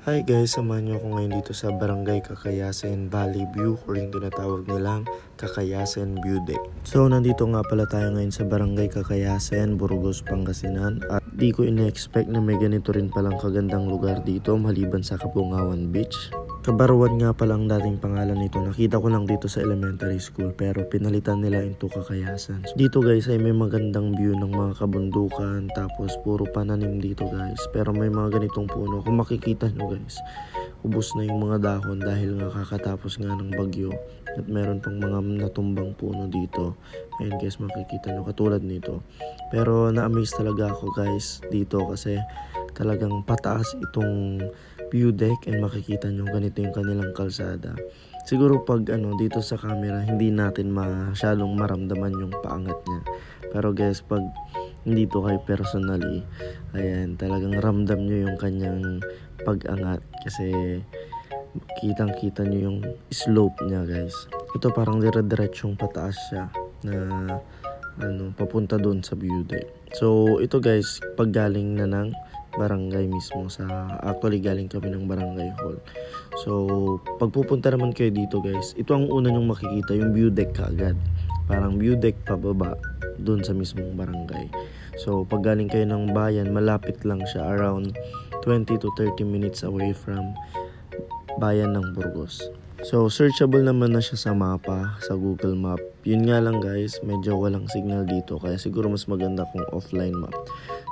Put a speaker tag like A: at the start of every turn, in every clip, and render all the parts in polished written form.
A: Hi guys, samahan niyo ako ngayon dito sa Barangay Kakayasen Valley View or yung tinatawag nilang Kakayasen View Deck. So nandito nga pala tayo ngayon sa Barangay Kakayasen, Burgos, Pangasinan. At di ko ina-expect na may ganito rin palang kagandang lugar dito maliban sa Kapungawan Beach. Kabarwan nga pala ang dating pangalan nito. Nakita ko lang dito sa elementary school pero pinalitan nila into Kakayasen. So, dito guys ay may magandang view ng mga kabundukan, tapos puro pananim dito guys. Pero may mga ganitong puno. Kung makikita nyo guys, ubos na yung mga dahon dahil nga kakatapos nga ng bagyo. At meron pang mga natumbang puno dito. Ayun guys, makikita nyo katulad nito. Pero na-amaze talaga ako guys dito kasi talagang pataas itong view deck and makikita nyo ganito yung kanilang kalsada. Siguro pag dito sa camera hindi natin masyadong maramdaman yung paangat niya. Pero guys, pag dito kay personally, ayan, talagang ramdam nyo yung kanyang pag-angat kasi kitang kita nyo yung slope niya guys. Ito parang dire-diretsong pataas siya na papunta doon sa view deck. So ito guys, pag galing na ng barangay mismo actually galing kami ng barangay hall. So pag pupunta naman kayo dito guys, ito ang una nyong makikita, yung view deck kaagad. Parang view deck pababa doon sa mismong barangay. So pag galing kayo ng bayan, malapit lang siya, around 20 to 30 minutes away from bayan ng Burgos. So searchable naman na siya sa mapa, sa Google Map. Yun nga lang guys, medyo walang signal dito kaya siguro mas maganda kung offline map.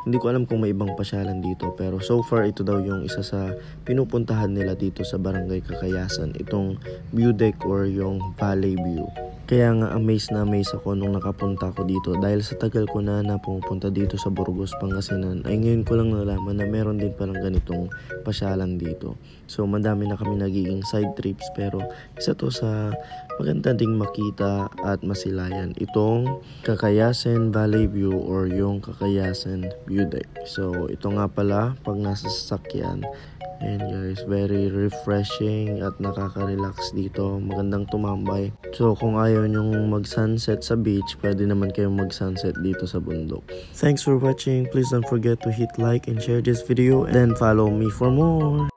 A: Hindi ko alam kung may ibang pasyalan dito pero so far ito daw yung isa sa pinupuntahan nila dito sa Barangay Kakayasen, itong view deck or yung valley view. Kaya nga amaze ako nung nakapunta ko dito dahil sa tagal ko na pumupunta dito sa Burgos, Pangasinan ay ngayon ko lang nalaman na meron din palang ganitong pasyalan dito. So madami na kami nagiging side trips pero isa to sa maganda ding makita at masilayan, itong Kakayasen Valley View or yung Kakayasen View Deck. So ito nga pala pag nasa sasakyan. And guys, very refreshing at nakaka-relax dito. Magandang tumambay. So kung ayaw nyong mag-sunset sa beach, pwede naman kayong mag-sunset dito sa bundok. Thanks for watching. Please don't forget to hit like and share this video and then follow me for more.